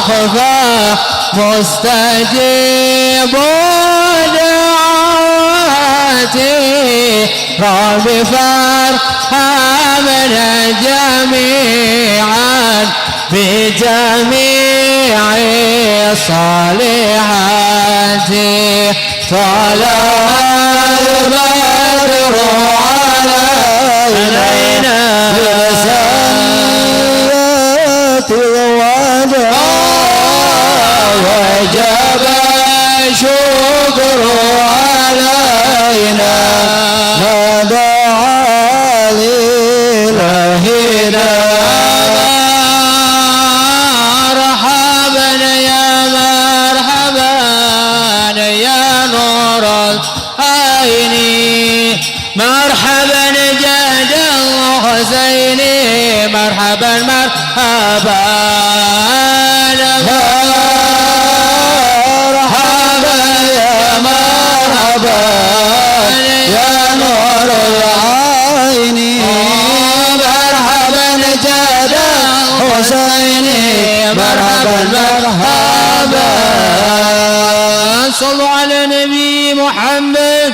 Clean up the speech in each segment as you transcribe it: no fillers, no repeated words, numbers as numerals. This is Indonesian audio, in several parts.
أخفى مستجيب دعواتي رب فارحمنا جميعا بجميع الصالحات طلع البدر علينا بسنة الوداع وجب الشكر علينا ندعى لإلهنا مرحبا يا مرحبا يا نور العين مرحبا جاد الحسين مرحبا مرحبا مرحبا يا مرحبا يا نور العين مرحبا جاد الحسين مرحبا مرحبا صلوا على نبي محمد.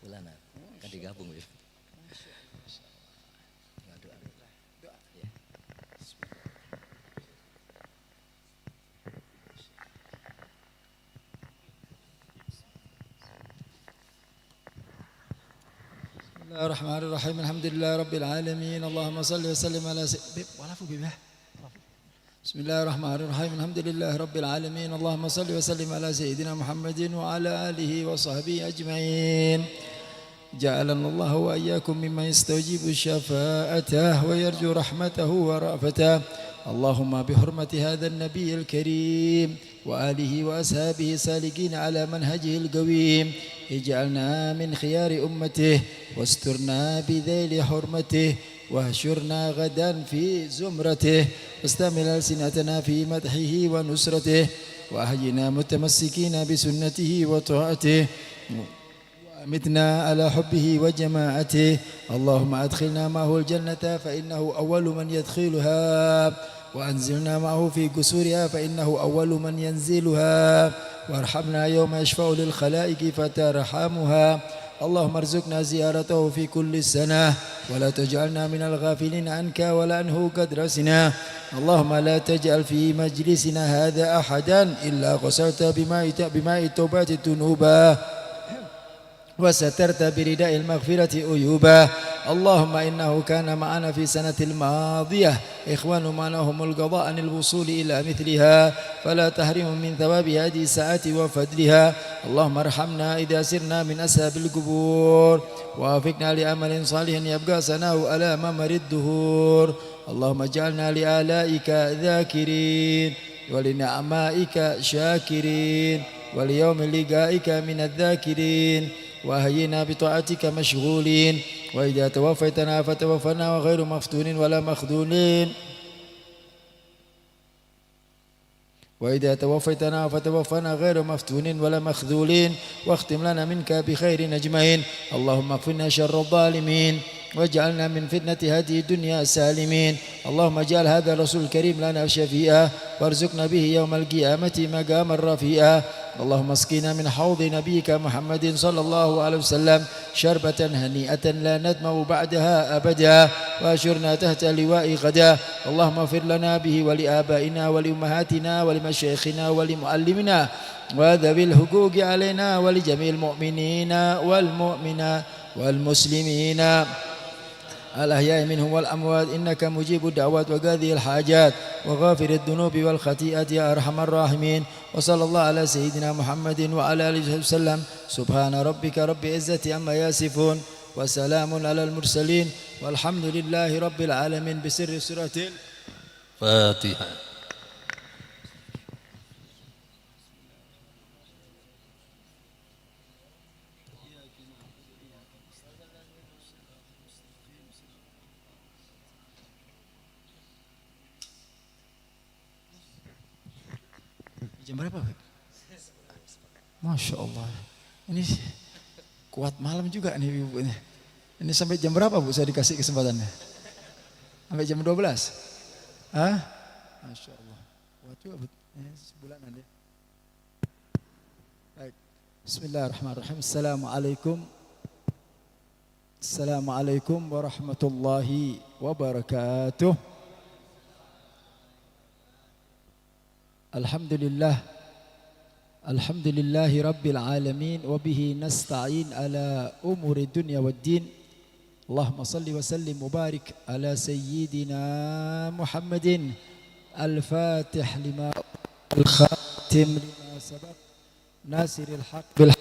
Bulanan kan digabung ya. بسم الله الرحمن الرحيم الحمد لله رب العالمين اللهم صل وسلم على بسم الله الرحمن الرحيم الحمد لله رب العالمين اللهم صل وسلم على سيدنا محمد وعلى آله وصحبه أجمعين جعلنا الله وإياكم ممن يستجيب شفاعته ويرجو رحمته ورأفته اللهم بحرمة هذا النبي الكريم وآله وأصحابه سالكين على منهجه القويم اجعلنا من خيار أمته واسترنا بذيل حرمته واهشرنا غدا في زمرته واستعمل ألسنتنا في مدحه ونصرته وأحينا متمسكين بسنته وطاعته وأمتنا على حبه وجماعته اللهم أدخلنا معه الجنة فإنه أول من يدخلها وأنزلنا معه في قصورها فإنه أول من ينزلها وارحمنا يوم يشفع للخلائق فترحمها اللهم ارزقنا زيارته في كل سنة ولا تجعلنا من الغافلين عنك ولا عنه قدرسنا اللهم لا تجعل في مجلسنا هذا أحدا إلا غسلت بماء التوبة ذنوبا وسترت برداء المغفرة عيوبا اللهم إنه كان معنا في سنة الماضية إخوان منهم القضاء عن الوصول إلى مثلها فلا تحرم من ثواب هذه الساعة وفضلها اللهم ارحمنا إذا سرنا من أسهاب القبور ووفقنا لأمل صالح يبقى سناه على ممر الدهور اللهم اجعلنا لآلائك ذاكرين ولنعمائك شاكرين وليوم لقائك من الذاكرين وأحينا بطاعتك مشغولين وإذا توفيتنا فتوفنا وغير مفتون ولا مخذولين وإذا توفيتنا فتوفنا غير مفتون ولا مخذولين واختم لنا منك بخير أجمعين اللهم اغفرنا شر الظالمين واجعلنا من فتنة هذه الدنيا سالمين اللهم اجعل هذا الرسول الكريم لنا شفيئا وارزقنا به يوم القيامة مقاما رفيئا اللهم اسقنا من حوض نبيك محمد صلى الله عليه وسلم شربة هنيئة لا ندمع بعدها أبدا وأشرنا تحت لواء غدا اللهم اغفر لنا به ولآبائنا ولأمهاتنا ولمشايخنا ولمعلمنا وذوي الحقوق علينا ولجميع المؤمنين والمؤمنات والمسلمين الأحياء منهم والأموات إنك مجيب الدعوات وقاضي الحاجات وغافر الذنوب والخطيئة يا أرحم الراحمين وصلى الله على سيدنا محمد وعلى آله وسلم سبحان ربك رب العزة عما يصفون وسلام على المرسلين والحمد لله رب العالمين بسر سورة الفاتحة. Jam berapa, Masya Allah. Ini kuat malam juga nih ibu. Ini sampai jam berapa Bu saya dikasih kesempatannya? Sampai jam 12? Hah? Masya Allah. Kuat juga Bu. Sebulanan dia. Baik. Bismillahirrahmanirrahim. Assalamualaikum warahmatullahi wabarakatuh. Alhamdulillahi rabbil alamin wa bihi nasta'in ala umuri dunya waddin. Allahumma salli wa sallim mubarak ala sayyidina Muhammadin al-fatih lima al-khatim lima sabaq nasiril haq bil haq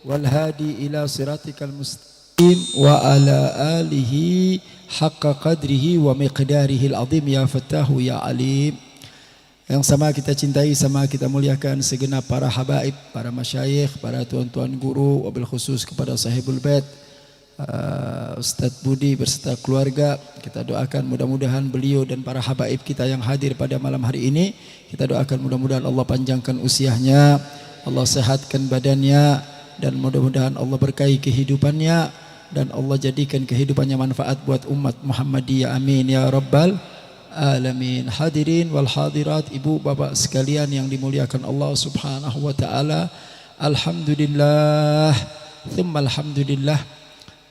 wal hadi ila siratikal mustaqim wa ala alihi haqqa qadrihi wa miqdarihi al-azim ya fattahu ya alim. Yang sama kita cintai, sama kita muliakan segenap para habaib, para masyayikh, para tuan-tuan guru, wabil khusus kepada sahibul bait, Ustadz Budi berserta keluarga. Kita doakan mudah-mudahan beliau dan para habaib kita yang hadir pada malam hari ini, kita doakan mudah-mudahan Allah panjangkan usianya, Allah sehatkan badannya, dan mudah-mudahan Allah berkahi kehidupannya, dan Allah jadikan kehidupannya manfaat buat umat Muhammadiyah. Amin ya rabbal alamin. Hadirin wal hadirat, ibu bapak sekalian yang dimuliakan Allah subhanahu wa ta'ala, alhamdulillah thumma alhamdulillah,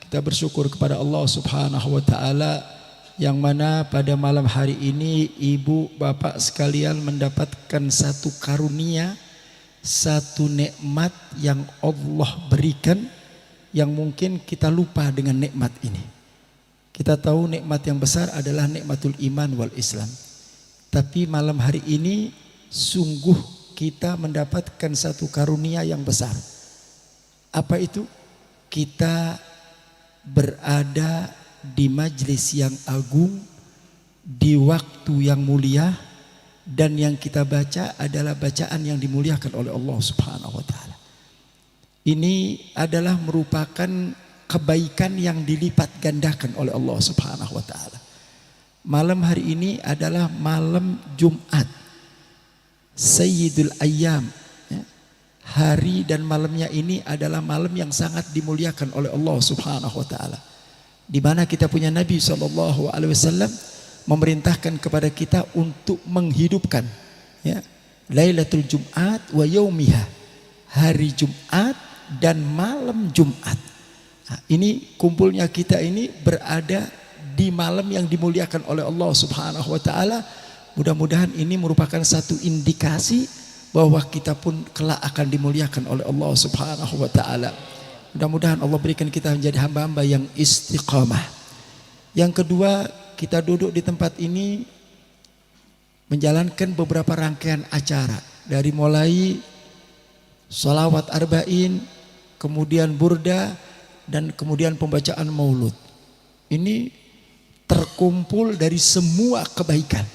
kita bersyukur kepada Allah subhanahu wa ta'ala yang mana pada malam hari ini ibu bapak sekalian mendapatkan satu karunia, satu nikmat yang Allah berikan, yang mungkin kita lupa dengan nikmat ini. Kita tahu nikmat yang besar adalah nikmatul iman wal Islam. Tapi malam hari ini sungguh kita mendapatkan satu karunia yang besar. Apa itu? Kita berada di majlis yang agung, di waktu yang mulia, dan yang kita baca adalah bacaan yang dimuliakan oleh Allah Subhanahu wa taala. Ini adalah merupakan kebaikan yang dilipat gandakan oleh Allah Subhanahu wa taala. Malam hari ini adalah malam Jumat, Sayyidul Ayyam, ya. Hari dan malamnya ini adalah malam yang sangat dimuliakan oleh Allah Subhanahu wa taala, di mana kita punya Nabi SAW memerintahkan kepada kita untuk menghidupkan, ya, Lailatul Jumat wa yaumiha, hari Jumat dan malam Jumat. Nah, ini kumpulnya kita ini berada di malam yang dimuliakan oleh Allah Subhanahu wa taala. Mudah-mudahan ini merupakan satu indikasi bahwa kita pun kelak akan dimuliakan oleh Allah Subhanahu wa taala. Mudah-mudahan Allah berikan kita menjadi hamba-hamba yang istiqamah. Yang kedua, kita duduk di tempat ini menjalankan beberapa rangkaian acara, dari mulai sholawat arba'in, kemudian burda, dan kemudian pembacaan maulud. Ini terkumpul dari semua kebaikan.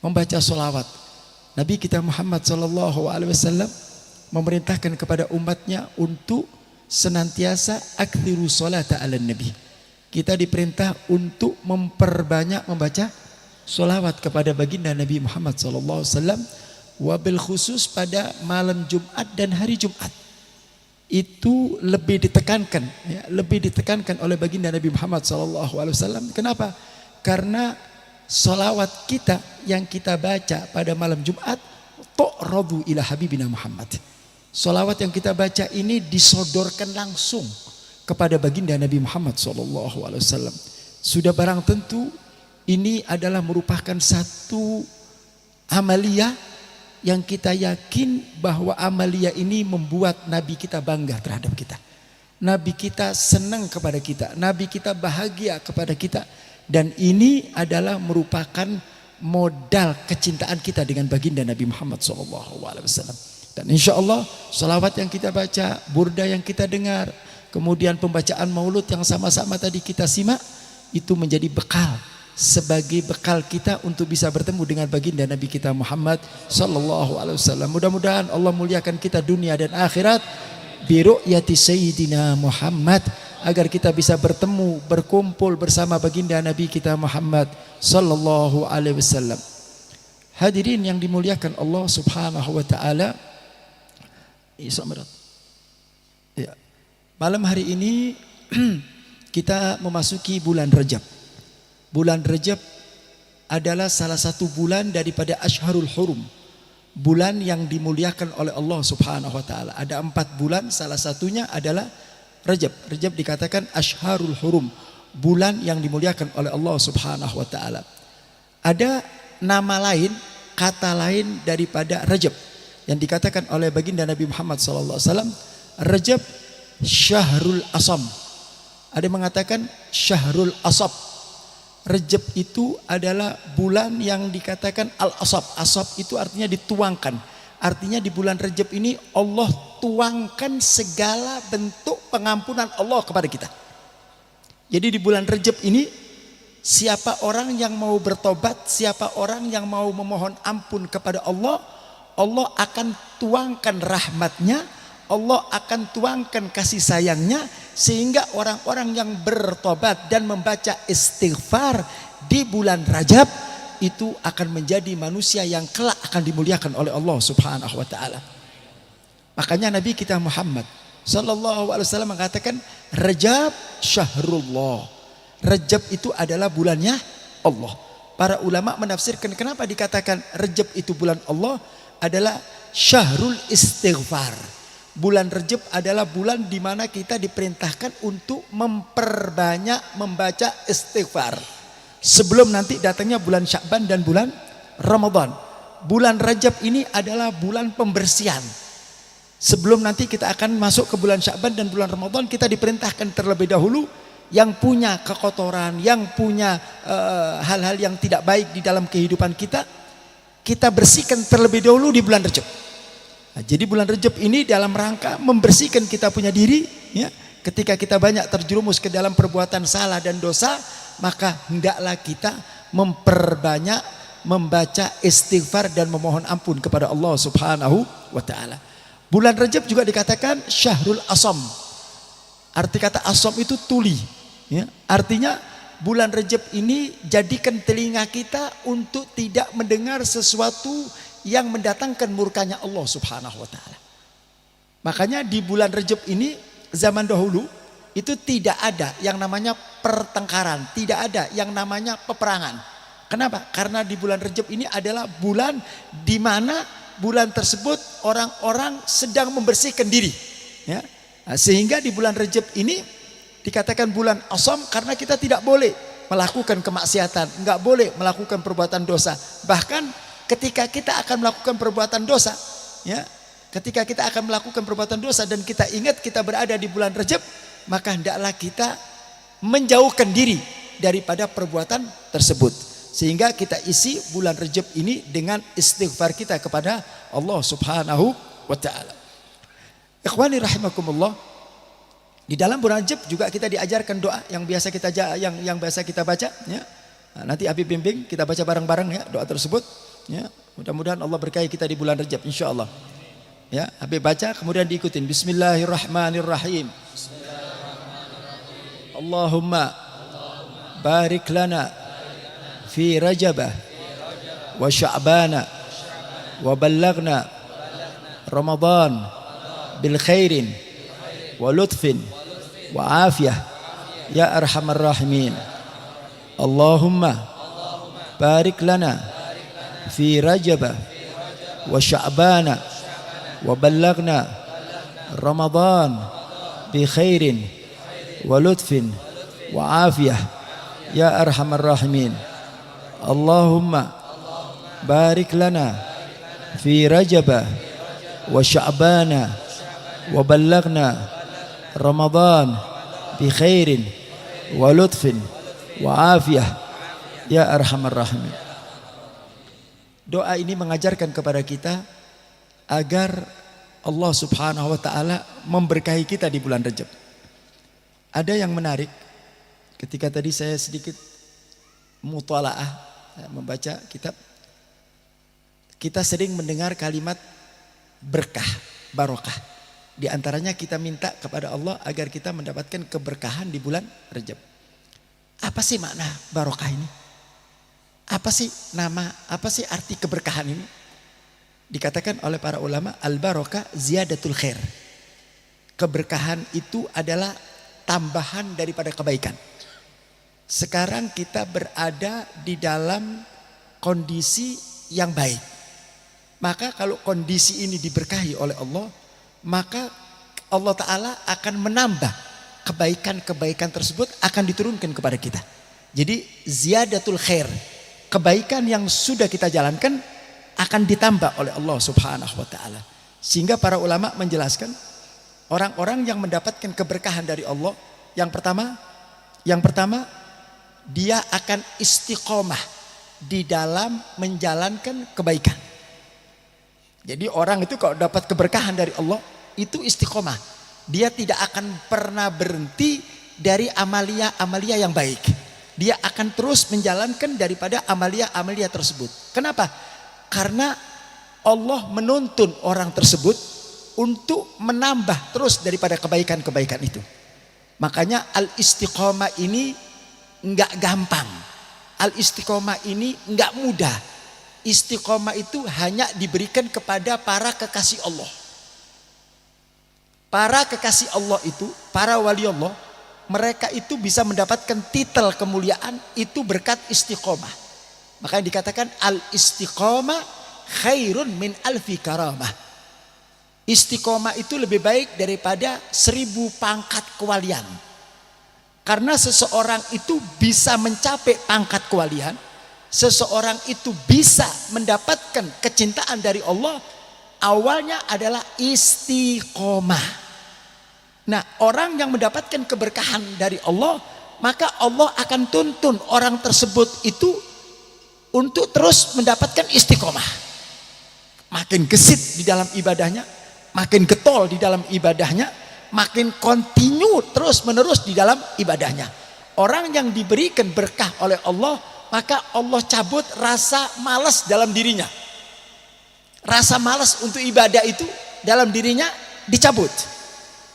Membaca sholawat, Nabi kita Muhammad SAW memerintahkan kepada umatnya untuk senantiasa aktsiru sholata ala nabi. Kita diperintah untuk memperbanyak membaca sholawat kepada baginda Nabi Muhammad SAW, wabil khusus pada malam Jumat dan hari Jumat. Itu lebih ditekankan, ya, lebih ditekankan oleh baginda Nabi Muhammad SAW. Kenapa? Karena sholawat kita yang kita baca pada malam Jumat, tu'radu ila habibina Muhammad. Sholawat yang kita baca ini disodorkan langsung kepada baginda Nabi Muhammad SAW. Sudah barang tentu ini adalah merupakan satu amaliyah yang kita yakin bahwa amalia ini membuat Nabi kita bangga terhadap kita. Nabi kita senang kepada kita. Nabi kita bahagia kepada kita. Dan ini adalah merupakan modal kecintaan kita dengan baginda Nabi Muhammad SAW. Dan insya Allah salawat yang kita baca, burda yang kita dengar, kemudian pembacaan maulud yang sama-sama tadi kita simak, itu menjadi bekal, sebagai bekal kita untuk bisa bertemu dengan baginda Nabi kita Muhammad sallallahu alaihi wasallam. Mudah-mudahan Allah muliakan kita dunia dan akhirat bi ru'yati sayyidina Muhammad, agar kita bisa bertemu, berkumpul bersama baginda Nabi kita Muhammad sallallahu alaihi wasallam. Hadirin yang dimuliakan Allah Subhanahu wa taala. Ya. Malam hari ini kita memasuki bulan Rajab. Bulan Rajab adalah salah satu bulan daripada Ashharul Hurum. Bulan yang dimuliakan oleh Allah Subhanahu wa taala. Ada 4 bulan, salah satunya adalah Rajab. Rajab dikatakan Ashharul Hurum, bulan yang dimuliakan oleh Allah Subhanahu wa taala. Ada nama lain, kata lain daripada Rajab yang dikatakan oleh baginda Nabi Muhammad sallallahu alaihi wasallam, Rajab Syahrul Asam. Ada yang mengatakan Syahrul Asab. Rajab itu adalah bulan yang dikatakan Al-Asab. Asab itu artinya dituangkan. Artinya di bulan Rajab ini Allah tuangkan segala bentuk pengampunan Allah kepada kita. Jadi di bulan Rajab ini siapa orang yang mau bertobat, siapa orang yang mau memohon ampun kepada Allah, Allah akan tuangkan rahmatnya, Allah akan tuangkan kasih sayangnya, sehingga orang-orang yang bertobat dan membaca istighfar di bulan Rajab itu akan menjadi manusia yang kelak akan dimuliakan oleh Allah Subhanahu wa taala. Makanya Nabi kita Muhammad sallallahu alaihi wasallam mengatakan Rajab syahrullah. Rajab itu adalah bulannya Allah. Para ulama menafsirkan kenapa dikatakan Rajab itu bulan Allah adalah syahrul istighfar. Bulan Rajab adalah bulan di mana kita diperintahkan untuk memperbanyak membaca istighfar. Sebelum nanti datangnya bulan Sya'ban dan bulan Ramadan. Bulan Rajab ini adalah bulan pembersihan. Sebelum nanti kita akan masuk ke bulan Sya'ban dan bulan Ramadan, kita diperintahkan terlebih dahulu yang punya kekotoran, yang punya hal-hal yang tidak baik di dalam kehidupan kita, kita bersihkan terlebih dahulu di bulan Rajab. Nah, jadi bulan Rajab ini dalam rangka membersihkan kita punya diri, ya. Ketika kita banyak terjerumus ke dalam perbuatan salah dan dosa, maka hendaklah kita memperbanyak membaca istighfar dan memohon ampun kepada Allah Subhanahu wa taala. Bulan Rajab juga dikatakan Syahrul Asam. Arti kata asam itu tuli, ya. Artinya bulan Rajab ini jadikan telinga kita untuk tidak mendengar sesuatu yang mendatangkan murkanya Allah Subhanahu wa taala. Makanya di bulan Rajab ini zaman dahulu itu tidak ada yang namanya pertengkaran, tidak ada yang namanya peperangan. Kenapa? Karena di bulan Rajab ini adalah bulan di mana bulan tersebut orang-orang sedang membersihkan diri, ya. Nah, sehingga di bulan Rajab ini dikatakan bulan asam karena kita tidak boleh melakukan kemaksiatan, enggak boleh melakukan perbuatan dosa. Bahkan ketika kita akan melakukan perbuatan dosa, ya, ketika kita akan melakukan perbuatan dosa dan kita ingat kita berada di bulan Rajab, maka hendaklah kita menjauhkan diri daripada perbuatan tersebut. Sehingga kita isi bulan Rajab ini dengan istighfar kita kepada Allah Subhanahu wa taala. Ikhwani rahimakumullah, di dalam bulan Rajab juga kita diajarkan doa yang biasa kita yang biasa kita baca, ya. Nah, nanti Habib bimbing kita baca bareng-bareng, ya, doa tersebut, ya. Mudah-mudahan Allah berkahi kita di bulan Rajab insyaallah. Ya, Habib baca kemudian diikutin. Bismillahirrahmanirrahim. Allahumma barik lana fi Rajabah wa Sya'bana wa ballaghna Ramadan bil khairin wa lutfin wa afiyah ya arhamar rahimin. Allahumma barik lana fi Rajabah wa Sya'bana wa ballaghna Ramadan bi khairin wa lutfin wa afiyah ya arhamar rahimin. Allahumma barik lana fi Rajabah wa Sya'bana wa ballaghna Ramadan bi khairin wa lutfin wa afiyah ya arhamar rahimin. Doa ini mengajarkan kepada kita agar Allah Subhanahu wa taala memberkahi kita di bulan Rajab. Ada yang menarik ketika tadi saya sedikit mutalaah membaca kitab, kita sering mendengar kalimat berkah, barokah. Di antaranya kita minta kepada Allah agar kita mendapatkan keberkahan di bulan Rajab. Apa sih makna barokah ini? Apa sih nama, apa sih arti keberkahan ini? Dikatakan oleh para ulama, al-barokah ziyadatul khair. Keberkahan itu adalah tambahan daripada kebaikan. Sekarang kita berada di dalam kondisi yang baik. Maka kalau kondisi ini diberkahi oleh Allah, maka Allah Ta'ala akan menambah kebaikan-kebaikan tersebut, akan diturunkan kepada kita. Jadi ziyadatul khair, kebaikan yang sudah kita jalankan akan ditambah oleh Allah Subhanahu wa Ta'ala. Sehingga para ulama menjelaskan, orang-orang yang mendapatkan keberkahan dari Allah, yang pertama dia akan istiqomah di dalam menjalankan kebaikan. Jadi orang itu kalau dapat keberkahan dari Allah itu istiqomah. Dia tidak akan pernah berhenti dari amalia-amalia yang baik. Dia akan terus menjalankan daripada amalia-amalia tersebut. Kenapa? Karena Allah menuntun orang tersebut untuk menambah terus daripada kebaikan-kebaikan itu. Makanya al-istiqomah ini enggak gampang. Al-istiqomah ini enggak mudah. Istiqomah itu hanya diberikan kepada para kekasih Allah. Para kekasih Allah itu, para wali Allah, mereka itu bisa mendapatkan titel kemuliaan itu berkat istiqomah. Makanya dikatakan al-istiqomah khairun min alfi karamah. Istiqomah itu lebih baik daripada 1000 pangkat kewalian. Karena seseorang itu bisa mencapai pangkat kewalian, seseorang itu bisa mendapatkan kecintaan dari Allah, awalnya adalah istiqomah. Nah, orang yang mendapatkan keberkahan dari Allah, maka Allah akan tuntun orang tersebut itu untuk terus mendapatkan istiqomah. Makin gesit di dalam ibadahnya, makin getol di dalam ibadahnya, makin kontinu terus menerus di dalam ibadahnya. Orang yang diberikan berkah oleh Allah, maka Allah cabut rasa malas dalam dirinya. Rasa malas untuk ibadah itu dalam dirinya dicabut.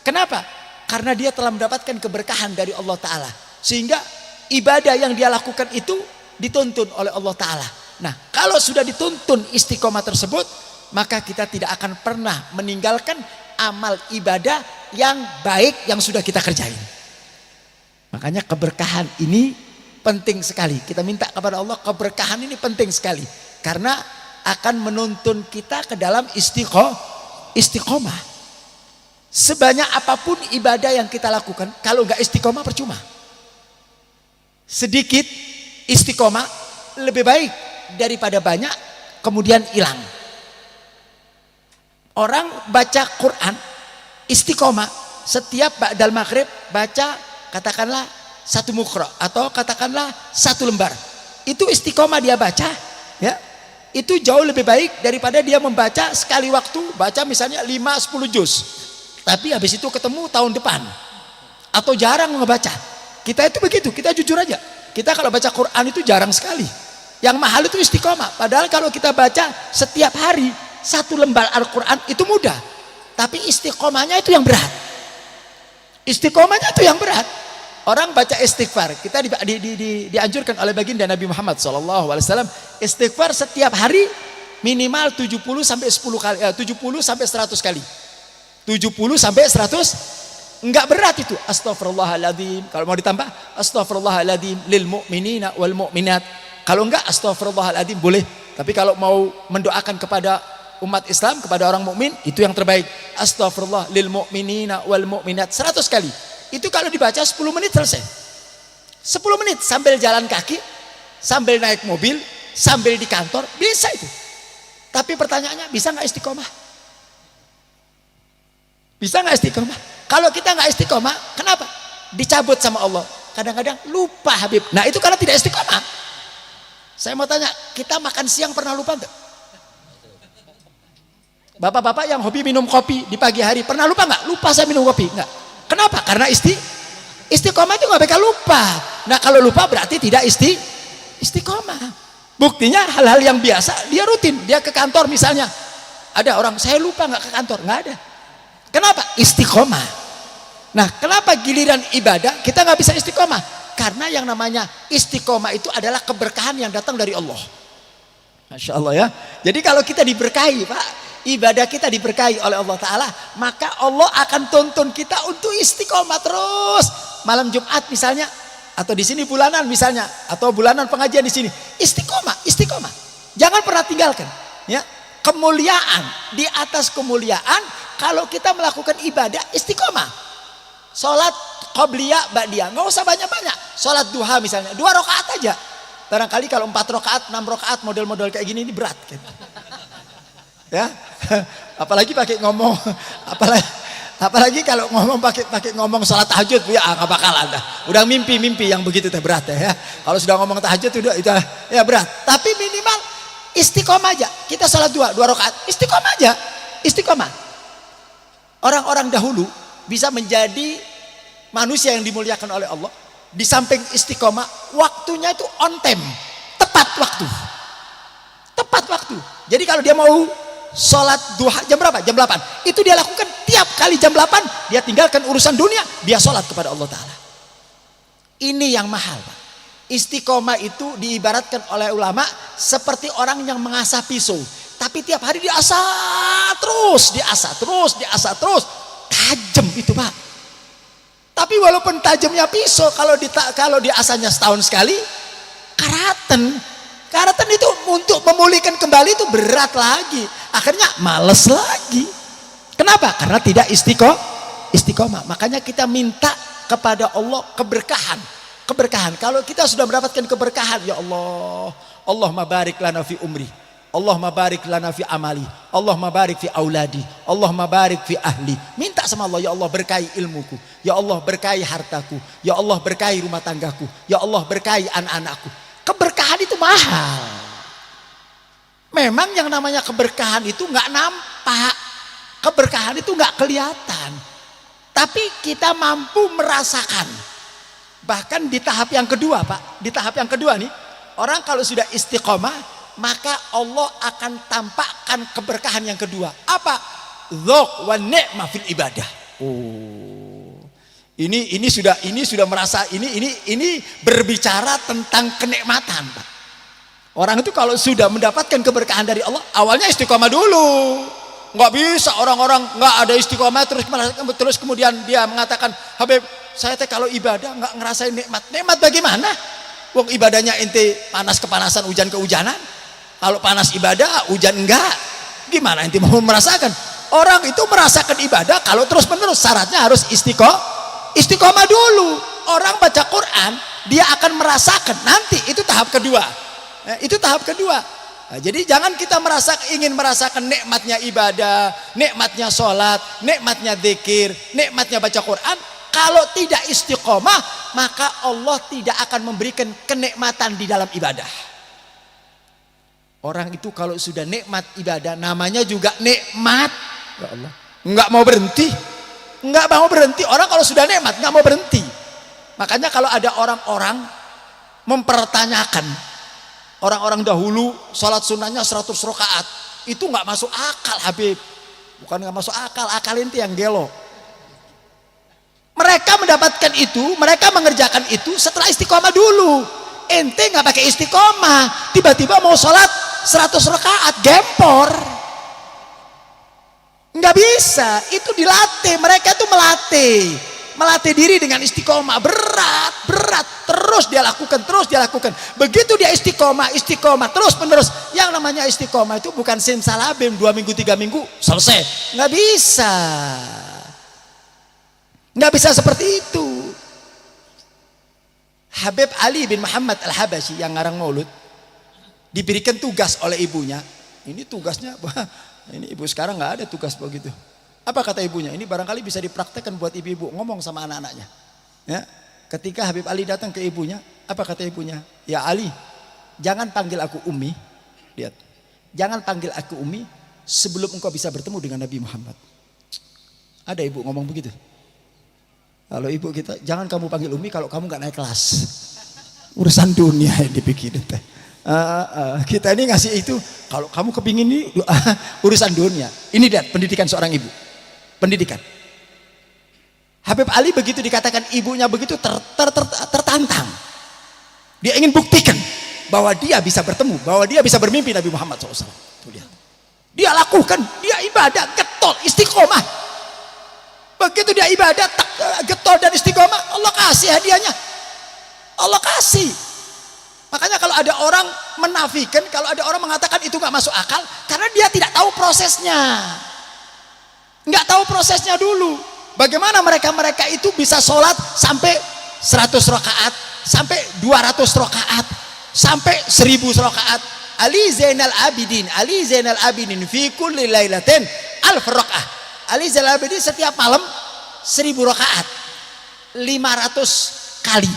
Kenapa? Karena dia telah mendapatkan keberkahan dari Allah Ta'ala. Sehingga ibadah yang dia lakukan itu dituntun oleh Allah Ta'ala. Nah, kalau sudah dituntun istiqomah tersebut, maka kita tidak akan pernah meninggalkan amal ibadah yang baik yang sudah kita kerjain. Makanya keberkahan ini penting sekali. Kita minta kepada Allah, keberkahan ini penting sekali. Karena akan menuntun kita ke dalam istiqomah. Sebanyak apapun ibadah yang kita lakukan, kalau nggak istiqomah percuma. Sedikit istiqomah lebih baik daripada banyak kemudian hilang. Orang baca Quran istiqomah, setiap ba'dal maghrib baca katakanlah 1 muqra atau katakanlah 1 lembar. Itu istiqomah dia baca, ya. Itu jauh lebih baik daripada dia membaca sekali waktu, baca misalnya 5-10 juz. Tapi habis itu ketemu tahun depan atau jarang ngebaca. Kita itu begitu, kita jujur aja. Kita kalau baca Quran itu jarang sekali. Yang mahal itu istiqomah. Padahal kalau kita baca setiap hari 1 lembar Al-Quran itu mudah. Tapi istiqomahnya itu yang berat. Istiqomahnya itu yang berat. Orang baca istighfar. Kita dianjurkan oleh baginda Nabi Muhammad SAW. Istighfar setiap hari minimal 70 sampai 10 kali, 70 sampai 100 kali. 70 sampai 100 enggak berat itu. Astaghfirullahaladzim. Kalau mau ditambah astaghfirullahaladzim lil mu'minina wal mu'minat. Kalau enggak astaghfirullahaladzim boleh. Tapi kalau mau mendoakan kepada umat Islam, kepada orang mukmin, itu yang terbaik. Astaghfirullah lil mu'minina wal mu'minat 100 kali. Itu kalau dibaca 10 menit selesai. 10 menit sambil jalan kaki, sambil naik mobil, sambil di kantor, bisa itu. Tapi pertanyaannya, bisa nggak istiqomah? Bisa nggak istiqomah? Kalau kita nggak istiqomah, kenapa? Dicabut sama Allah. Kadang-kadang lupa Habib. Nah itu karena tidak istiqomah. Saya mau tanya, kita makan siang pernah lupa enggak? Bapak-bapak yang hobi minum kopi di pagi hari pernah lupa nggak? Lupa saya minum kopi. Enggak. Kenapa? Karena istiqomah itu nggak bakal lupa. Nah kalau lupa berarti tidak istiqomah. Buktinya hal-hal yang biasa dia rutin. Dia ke kantor misalnya. Ada orang, saya lupa nggak ke kantor. Nggak ada. Kenapa? Istiqomah. Nah kenapa giliran ibadah kita nggak bisa istiqomah? Karena yang namanya istiqomah itu adalah keberkahan yang datang dari Allah. Masya Allah ya. Jadi kalau kita diberkahi Pak, ibadah kita diberkahi oleh Allah Ta'ala, maka Allah akan tuntun kita untuk istiqomah terus. Malam Jumat misalnya, atau di sini bulanan misalnya, atau bulanan pengajian di sini, istiqomah, istiqomah. Jangan pernah tinggalkan. Ya, kemuliaan di atas kemuliaan kalau kita melakukan ibadah istiqomah. Sholat qobliyah, ba'diyah, nggak usah banyak-banyak. Sholat duha misalnya, 2 rakaat aja. Barangkali kalau 4 rakaat, 6 rakaat, model-model kayak gini ini berat. Gitu. Ya, apalagi pakai ngomong, apalagi kalau ngomong pakai ngomong salat tahajud, ya nggak bakalan dah. Udah mimpi yang begitu teh berat ya. Kalau sudah ngomong tahajud udah itu ya berat. Tapi minimal istiqomah aja. Kita salat 2 rakaat, istiqomah aja, istiqomah. Orang-orang dahulu bisa menjadi manusia yang dimuliakan oleh Allah. Di samping istiqomah, waktunya itu on time, tepat waktu, tepat waktu. Jadi kalau dia mau sholat duha jam berapa? Jam 8. Itu dia lakukan tiap kali jam 8. Dia tinggalkan urusan dunia, dia sholat kepada Allah Ta'ala. Ini yang mahal, Pak. Istiqomah itu diibaratkan oleh ulama seperti orang yang mengasah pisau. Tapi tiap hari diasah terus, diasah terus, diasah terus. Tajam itu, Pak. Tapi walaupun tajamnya pisau, kalau diasahnya setahun sekali, karatan itu untuk memulihkan kembali itu berat lagi. Akhirnya males lagi. Kenapa? Karena tidak istiqomah. Makanya kita minta kepada Allah keberkahan. Kalau kita sudah mendapatkan keberkahan, ya Allah, Allahumma barik lana fi umri, Allahumma barik lana fi amali, Allahumma barik fi auladi, Allahumma barik fi ahli. Minta sama Allah, ya Allah berkahi ilmuku, ya Allah berkahi hartaku, ya Allah berkahi rumah tanggaku, ya Allah berkahi anak-anakku. Keberkahan itu mahal. Memang yang namanya keberkahan itu nggak nampak, keberkahan itu nggak kelihatan, tapi kita mampu merasakan. Bahkan di tahap yang kedua, Pak, di tahap yang kedua nih, orang kalau sudah istiqomah, maka Allah akan tampakkan keberkahan yang kedua. Apa? Dzaq wa ni'mah fil ibadah. Oh, ini sudah merasa ini berbicara tentang kenikmatan, Pak. Orang itu kalau sudah mendapatkan keberkahan dari Allah, awalnya istiqomah dulu. Nggak bisa orang-orang nggak ada istiqomah terus kemudian dia mengatakan, Habib, saya teh kalau ibadah nggak ngerasain nikmat. Nikmat bagaimana? Wong ibadahnya ente panas kepanasan, hujan kehujanan. Kalau panas ibadah, hujan enggak. Gimana ente mau merasakan? Orang itu merasakan ibadah kalau terus-menerus, syaratnya harus istiqomah dulu. Orang baca Quran, dia akan merasakan. Nanti itu tahap kedua. Itu tahap kedua. Nah, jadi jangan kita ingin merasakan nikmatnya ibadah, nikmatnya sholat, nikmatnya zikir, nikmatnya baca Quran. Kalau tidak istiqomah, maka Allah tidak akan memberikan kenikmatan di dalam ibadah. Orang itu kalau sudah nikmat ibadah, namanya juga nikmat. Ya Allah, nggak mau berhenti, nggak mau berhenti. Orang kalau sudah nikmat nggak mau berhenti. Makanya kalau ada orang-orang mempertanyakan, orang-orang dahulu sholat sunnahnya 100 rakaat, itu nggak masuk akal, Habib. Bukan nggak masuk akal, akal itu yang gelo. Mereka mendapatkan itu, mereka mengerjakan itu setelah istiqomah dulu. Ente nggak pakai istiqomah, tiba-tiba mau sholat 100 rakaat, gempor. Nggak bisa, itu dilatih. Mereka itu melatih diri dengan istiqomah. Berat, terus dia lakukan. Begitu dia istiqomah terus menerus. Yang namanya istiqomah itu bukan simsalabim 2 minggu 3 minggu selesai. Nggak bisa. Nggak bisa seperti itu. Habib Ali bin Muhammad Al-Habasyi yang ngarang Maulud diberikan tugas oleh ibunya. Ini tugasnya, ini ibu sekarang nggak ada tugas begitu. Apa kata ibunya? Ini barangkali bisa dipraktekkan buat ibu-ibu, ngomong sama anak-anaknya. Ya, ketika Habib Ali datang ke ibunya, apa kata ibunya? Ya Ali, jangan panggil aku Umi. Lihat, jangan panggil aku Umi sebelum engkau bisa bertemu dengan Nabi Muhammad. Ada ibu ngomong begitu. Kalau ibu kita, jangan kamu panggil Umi kalau kamu nggak naik kelas. Urusan dunia yang dipikirin teh. Kita ini ngasih itu, kalau kamu kepingin ini urusan dunia. Ini lihat pendidikan seorang ibu. Pendidikan. Habib Ali begitu dikatakan ibunya begitu tertantang. Dia ingin buktikan bahwa dia bisa bertemu, bahwa dia bisa bermimpi Nabi Muhammad SAW. Tuh lihat. Dia lakukan, dia ibadah, getol, istiqomah. Begitu dia ibadah, getol dan istiqomah, Allah kasih hadiahnya. Allah kasih. Makanya kalau ada orang menafikan, kalau ada orang mengatakan itu nggak masuk akal, karena dia tidak tahu prosesnya. Nggak tahu prosesnya dulu. Bagaimana mereka itu bisa sholat sampai 100 rakaat, sampai 200 rakaat, sampai 1000 rakaat. Ali Zainal Abidin fi kulli lailatin alf rakaat. Ali Zainal Abidin setiap malam 1000 rakaat, 500 kali,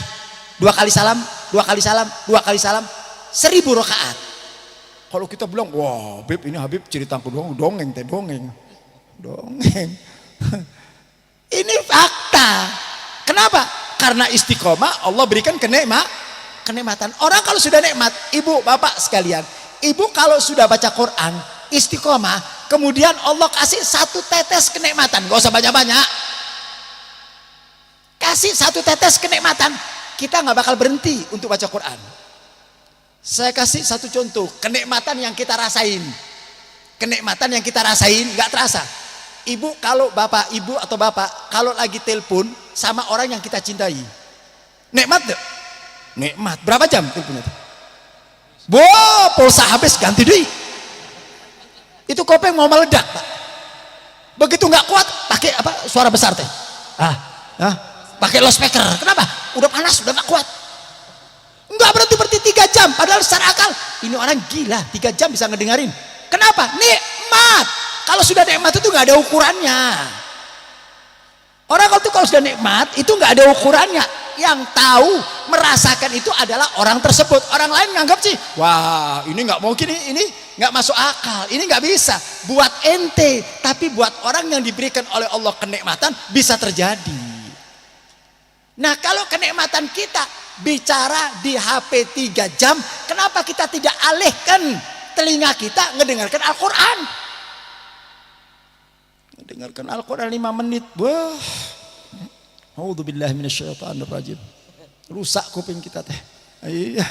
2 kali salam, 2 kali salam, 2 kali salam, 1000 rakaat. Kalau kita bilang, wah Habib ini Habib cerita dongeng. Ini fakta. Kenapa? Karena istiqomah Allah berikan kenikmatan. Orang kalau sudah nikmat, ibu bapak sekalian, ibu kalau sudah baca Quran istiqomah, kemudian Allah kasih 1 tetes kenikmatan, gak usah banyak-banyak, kasih 1 tetes kenikmatan, kita nggak bakal berhenti untuk baca Quran. Saya kasih 1 contoh kenikmatan yang kita rasain, nggak terasa. Ibu kalau bapak, ibu atau bapak kalau lagi telepon sama orang yang kita cintai, nikmat deh. Nikmat. Berapa jam teleponnya? Pulsa habis ganti deh. Itu kopeng mau meledak, Pak. Begitu nggak kuat, pakai apa? Suara besar teh. Pakai loudspeaker. Kenapa? Udah panas, udah nggak kuat. Nggak berhenti 3 jam. Padahal secara akal, ini orang gila. 3 jam bisa ngedengerin. Kenapa? Nikmat. Kalau sudah nikmat itu nggak ada ukurannya. Orang kalau sudah nikmat itu nggak ada ukurannya. Yang tahu merasakan itu adalah orang tersebut. Orang lain nganggap sih, wah ini nggak mungkin, ini nggak masuk akal, ini nggak bisa. Buat ente, tapi buat orang yang diberikan oleh Allah kenikmatan bisa terjadi. Nah kalau kenikmatan kita bicara di HP 3 jam, kenapa kita tidak alihkan telinga kita ngedengarkan Al-Quran? Dengarkan Al-Quran 5 menit. Wah, A'udzubillahi minasyaitonirrajim. Rusak kuping kita teh. Iya,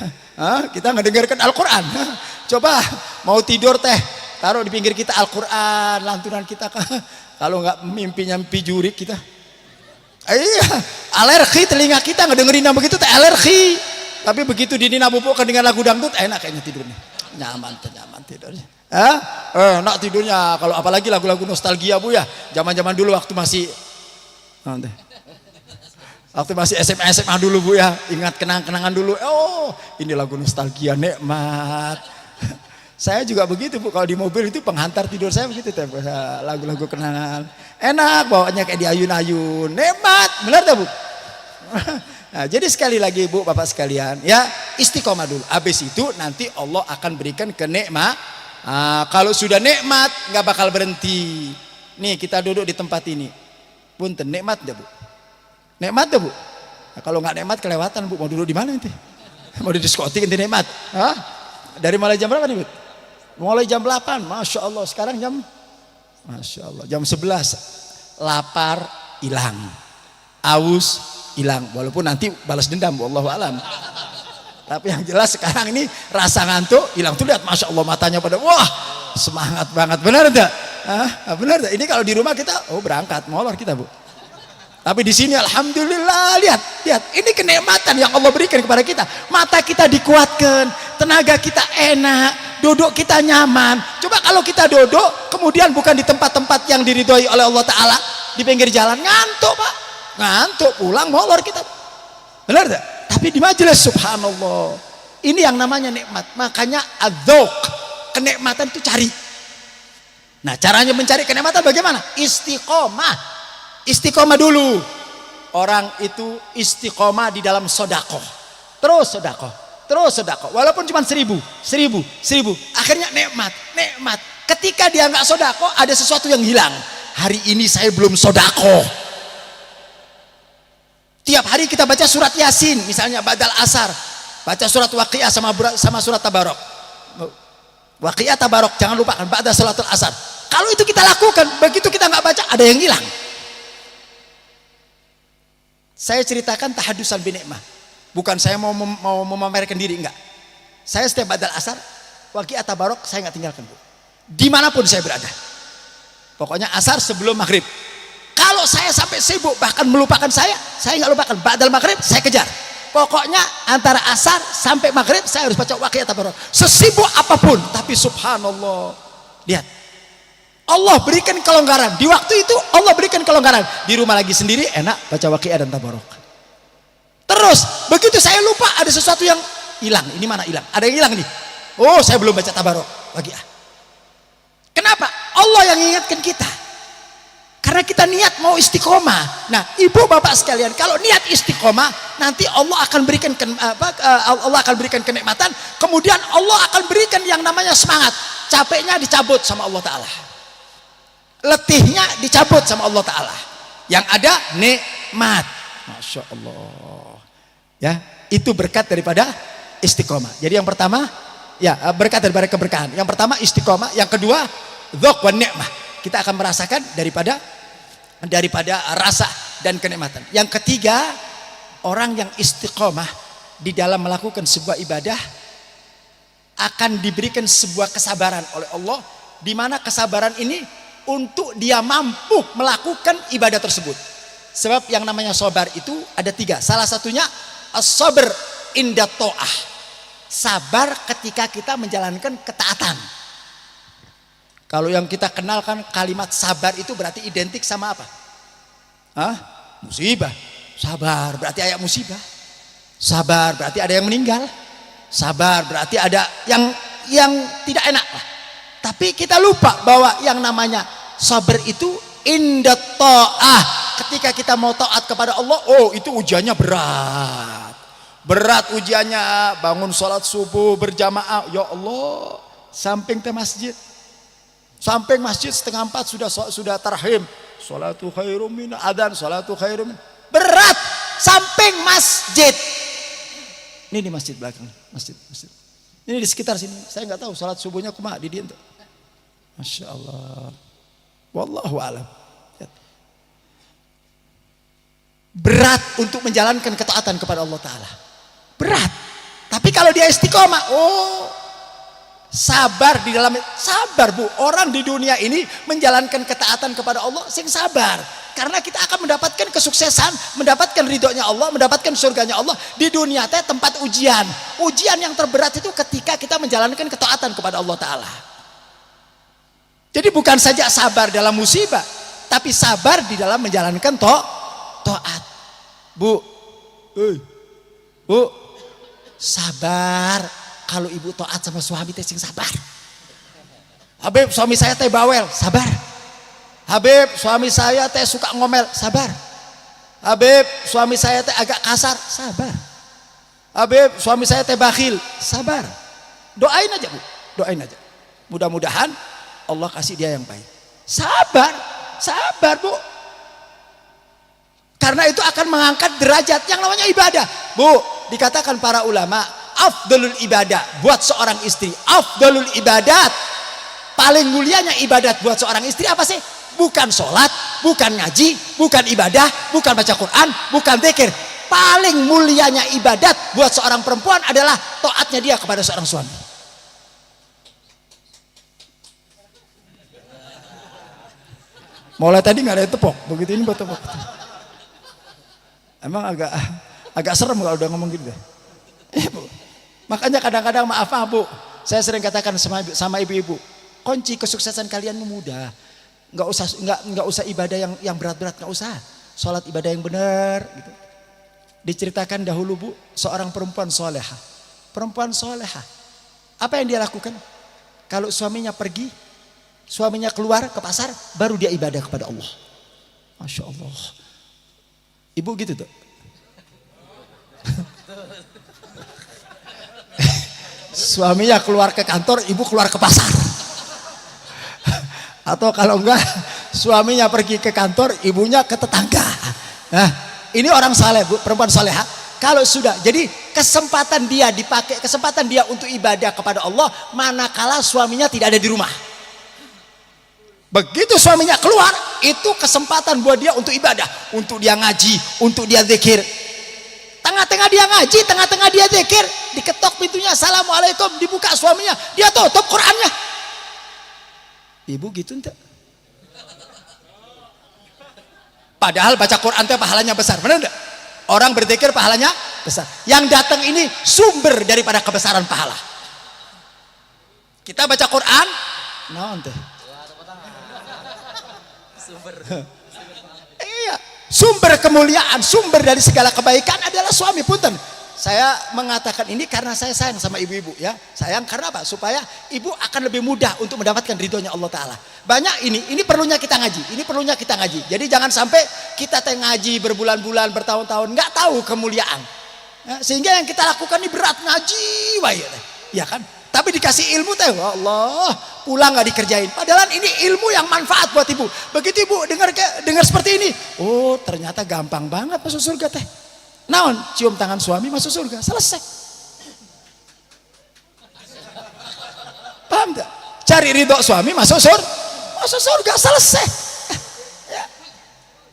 kita ngedengarkan Al-Quran. Coba mau tidur teh, taruh di pinggir kita Al-Quran, lantunan kita. Kalau nggak mimpi jurik kita. Iya, alergi telinga kita ngedengerin yang begitu teh alergi. Tapi begitu Dini Nabupuk dengan lagu dangdut enak kayaknya tidurnya. Nyaman tidurnya. Enak tidurnya. Kalau apalagi lagu-lagu nostalgia Bu ya. Zaman-zaman dulu waktu masih SMA dulu Bu ya. Ingat kenang-kenangan dulu. Oh, ini lagu nostalgia nikmat. Saya juga begitu Bu. Kalau di mobil itu penghantar tidur saya begitu teh. Lagu-lagu kenangan. Enak bawaannya kayak di ayun-ayun. Nikmat. Benar tak Bu? Nah, jadi sekali lagi Bu Bapak sekalian ya, istiqomah dulu. Habis itu nanti Allah akan berikan kenikmatan. Kalau sudah nikmat nggak bakal berhenti. Nih kita duduk di tempat ini. Punten nikmat dah Bu. Nikmat dah Bu. Nah, kalau nggak nikmat kelewatan Bu. Mau duduk di mana nanti? Mau di diskotik nanti nikmat. Dari mulai jam berapa nih Bu? Mulai jam 8. Masya Allah. Sekarang jam Masya Allah jam 11. Lapar hilang. Aus hilang, walaupun nanti balas dendam, wallahu alam. Tapi yang jelas sekarang ini rasa ngantuk hilang. Tuh lihat, masya Allah matanya pada wah semangat banget, benar enggak? Benar enggak? Ini kalau di rumah kita, berangkat molor kita Bu. Tapi di sini alhamdulillah, lihat, ini kenikmatan yang Allah berikan kepada kita. Mata kita dikuatkan, tenaga kita enak, duduk kita nyaman. Coba kalau kita duduk, kemudian bukan di tempat-tempat yang diridhoi oleh Allah Taala, di pinggir jalan ngantuk Pak. Ngantuk pulang molor kita, benar tak? Tapi di majelis subhanallah, ini yang namanya nikmat. Makanya adzauq, kenikmatan itu cari. Nah caranya mencari kenikmatan bagaimana? Istiqomah dulu. Orang itu istiqomah di dalam sodakoh, terus sodakoh, walaupun cuma 1000, akhirnya nikmat. Ketika dia nggak sodakoh, ada sesuatu yang hilang. Hari ini saya belum sodakoh. Tiap hari kita baca surat Yasin, misalnya badal asar, baca surat Waqiah sama surat Tabarok. Waqiah Tabarok jangan lupakan ba'da salatul asar. Kalau itu kita lakukan, begitu kita nggak baca ada yang hilang. Saya ceritakan tahadusan binikmah. Bukan saya mau memamerkan diri, enggak. Saya setiap badal asar, Waqiah Tabarok saya nggak tinggalkan Bu. dimanapun saya berada. Pokoknya asar sebelum maghrib. Kalau saya sampai sibuk bahkan melupakan saya nggak lupakan. Ba'dal maghrib saya kejar. Pokoknya antara asar sampai maghrib saya harus baca Waqiah Tabarok. Sesibuk apapun, tapi subhanallah. Lihat, Allah berikan kelonggaran. Di waktu itu Allah berikan kelonggaran. Di rumah lagi sendiri enak baca Waqiah dan Tabarok. Terus begitu saya lupa ada sesuatu yang hilang. Ini mana hilang? Ada yang hilang nih. Oh, saya belum baca Tabarok, Waqiah. Kenapa? Allah yang ingatkan kita. Karena kita niat mau istiqomah. Nah, ibu bapak sekalian, kalau niat istiqomah, nanti Allah akan berikan Allah akan berikan kenikmatan. Kemudian Allah akan berikan yang namanya semangat. Capeknya dicabut sama Allah Taala. Letihnya dicabut sama Allah Taala. Yang ada nikmat. Masya Allah. Ya, itu berkat daripada istiqomah. Jadi yang pertama, ya berkat daripada keberkahan. Yang pertama istiqomah. Yang kedua, dzauq wan ni'mah. Kita akan merasakan daripada rasa dan kenikmatan. Yang ketiga, orang yang istiqomah di dalam melakukan sebuah ibadah akan diberikan sebuah kesabaran oleh Allah, di mana kesabaran ini untuk dia mampu melakukan ibadah tersebut. Sebab yang namanya sabar itu ada 3. Salah satunya as-sabr inda ta'ah. Sabar ketika kita menjalankan ketaatan. Kalau yang kita kenalkan kalimat sabar itu berarti identik sama apa? Hah? Musibah. Sabar berarti ayat musibah. Sabar berarti ada yang meninggal. Sabar berarti ada yang tidak enak lah. Tapi kita lupa bahwa yang namanya sabar itu inda ta'ah. Ketika kita mau taat kepada Allah, oh itu ujiannya berat. Berat ujiannya, bangun sholat subuh berjamaah. Ya Allah, samping ke masjid. Samping masjid 3:30 sudah tarhim. Sholatu khairum min adzan, sholatu khairum min. Berat samping masjid. Ini di masjid belakang, masjid. Ini di sekitar sini. Saya nggak tahu sholat subuhnya kumaha di dia. Masya Allah. Wallahu a'lam. Berat untuk menjalankan ketaatan kepada Allah Ta'ala. Berat. Tapi kalau dia istiqomah, oh sabar di dalam, sabar bu. Orang di dunia ini menjalankan ketaatan kepada Allah sing sabar. Karena kita akan mendapatkan kesuksesan, mendapatkan ridhonya Allah, mendapatkan surganya Allah. Di dunia teh tempat ujian. Ujian yang terberat itu ketika kita menjalankan ketaatan kepada Allah Ta'ala. Jadi bukan saja sabar dalam musibah, tapi sabar di dalam menjalankan taat. Bu, bu, sabar. Kalau ibu taat sama suami teh sing sabar. Habib, suami saya teh bawel, sabar. Habib, suami saya teh suka ngomel, sabar. Habib, suami saya teh agak kasar, sabar. Habib, suami saya teh bakhil, sabar. Doain aja bu, doain aja. Mudah-mudahan Allah kasih dia yang baik. Sabar, sabar bu. Karena itu akan mengangkat derajat yang namanya ibadah. Bu, dikatakan para ulama, afdalul ibadah buat seorang istri, afdalul ibadat, paling mulianya ibadat buat seorang istri apa sih? Bukan sholat, bukan ngaji, bukan ibadah, bukan baca Quran, bukan zikir. Paling mulianya ibadat buat seorang perempuan adalah taatnya dia kepada seorang suami. Mulai tadi nggak ada yang tepok, begitu ini buat tepok. Emang agak serem kalau udah ngomong gitu. Makanya kadang-kadang maaf bu, saya sering katakan sama ibu-ibu, kunci kesuksesan kalian mudah. Nggak usah ibadah yang berat-berat, nggak usah. Sholat ibadah yang benar. Gitu. Diceritakan dahulu bu, seorang perempuan soleha. Perempuan soleha, apa yang dia lakukan? Kalau suaminya pergi, suaminya keluar ke pasar, baru dia ibadah kepada Allah. Masya Allah. Ibu gitu tuh. Suaminya keluar ke kantor, ibu keluar ke pasar. Atau kalau enggak, suaminya pergi ke kantor, ibunya ke tetangga. Nah, ini orang saleh bu, perempuan saleha. Kalau sudah, jadi kesempatan dia dipakai, kesempatan dia untuk ibadah kepada Allah, manakala suaminya tidak ada di rumah. Begitu suaminya keluar, itu kesempatan buat dia untuk ibadah, untuk dia ngaji, untuk dia zikir. Tengah-tengah dia ngaji, tengah-tengah dia zikir, diketok pintunya, assalamualaikum, dibuka suaminya, dia tutup Qurannya. Ibu gitu enggak? Padahal baca Quran itu pahalanya besar, benar enggak? Orang berzikir pahalanya besar. Yang datang ini sumber daripada kebesaran pahala. Kita baca Quran, naon teh? Iya, sumber kemuliaan, sumber dari segala kebaikan adalah suami. Punten, saya mengatakan ini karena saya sayang sama ibu-ibu ya. Sayang karena apa? Supaya ibu akan lebih mudah untuk mendapatkan ridhonya Allah Ta'ala. Banyak ini perlunya kita ngaji, ini perlunya kita ngaji. Jadi jangan sampai kita ngaji berbulan-bulan, bertahun-tahun nggak tahu kemuliaan ya, sehingga yang kita lakukan ini berat, ngaji ya kan, tapi dikasih ilmu teh Allah pulang nggak dikerjain, padahal ini ilmu yang manfaat buat ibu. Begitu ibu dengar seperti ini, oh ternyata gampang banget masuk surga teh. Naon, cium tangan suami masuk surga, selesai. Paham gak? Cari ridho suami masuk surga, selesai.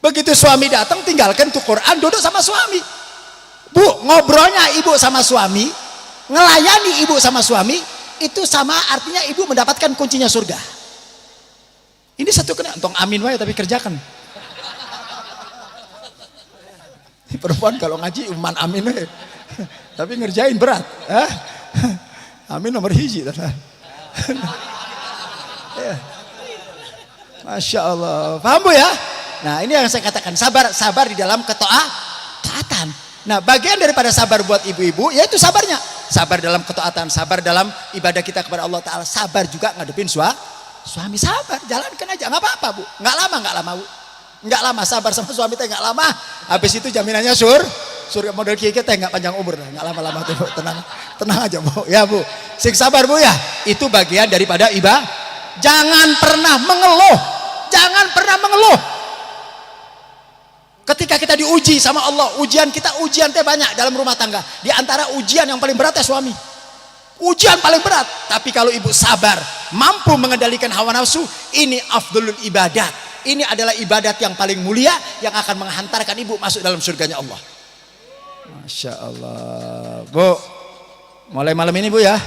Begitu suami datang, tinggalkan tuh Quran, duduk sama suami. Bu, ngobrolnya ibu sama suami, ngelayani ibu sama suami, itu sama artinya ibu mendapatkan kuncinya surga. Ini satu kena, entong amin wae tapi kerjakan. Perempuan kalau ngaji uman amin wae. Tapi ngerjain berat. Amin nomor hiji. Masya Allah. Paham Bu ya? Nah ini yang saya katakan, sabar di dalam ketaatan. Nah bagian daripada sabar buat ibu-ibu yaitu sabarnya, sabar dalam ketaatan, sabar dalam ibadah kita kepada Allah Ta'ala, sabar juga ngadepin suami. Sabar, jalankan aja, nggak apa-apa Bu, nggak lama Bu, nggak lama sabar sama suami teh nggak lama. Habis itu jaminannya surga model kita teh nggak panjang umur, nggak lama-lama tuh, tenang aja Bu ya Bu. Sing sabar Bu ya, itu bagian daripada ibadah. Jangan pernah mengeluh. Ketika kita diuji sama Allah, ujian teh banyak dalam rumah tangga. Di antara ujian yang paling berat ya suami. Ujian paling berat. Tapi kalau ibu sabar, mampu mengendalikan hawa nafsu, ini afdalul ibadat. Ini adalah ibadat yang paling mulia yang akan menghantarkan ibu masuk dalam surganya Allah. Masya Allah. Bu, mulai malam ini Bu ya,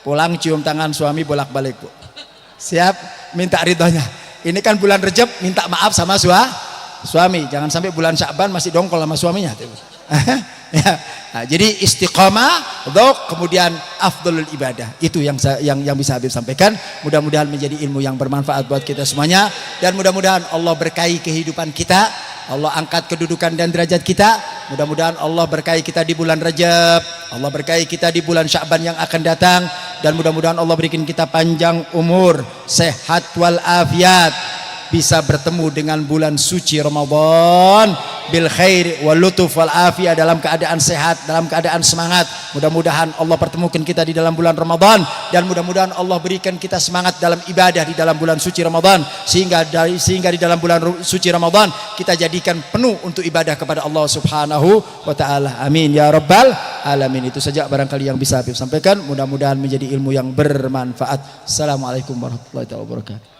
pulang cium tangan suami bolak-balik Bu. Siap, minta ridhonya. Ini kan bulan Rejab, minta maaf sama suami, jangan sampai bulan Sya'ban masih dongkol sama suaminya. Ya. Nah, jadi istiqomah, dzauq, kemudian afdalul ibadah. Itu yang bisa Habib sampaikan. Mudah-mudahan menjadi ilmu yang bermanfaat buat kita semuanya, dan mudah-mudahan Allah berkahi kehidupan kita, Allah angkat kedudukan dan derajat kita. Mudah-mudahan Allah berkahi kita di bulan Rajab, Allah berkahi kita di bulan Sya'ban yang akan datang, dan mudah-mudahan Allah berikan kita panjang umur, sehat wal afiat, bisa bertemu dengan bulan suci Ramadan bil khair wal lutuf wal afiyah, dalam keadaan sehat, dalam keadaan semangat. Mudah-mudahan Allah pertemukan kita di dalam bulan Ramadan, dan mudah-mudahan Allah berikan kita semangat dalam ibadah di dalam bulan suci Ramadan, sehingga di dalam bulan suci Ramadan kita jadikan penuh untuk ibadah kepada Allah Subhanahu wa taala. Amin ya rabbal alamin. Itu saja barangkali yang bisa Habib sampaikan, mudah-mudahan menjadi ilmu yang bermanfaat. Assalamualaikum warahmatullahi wabarakatuh.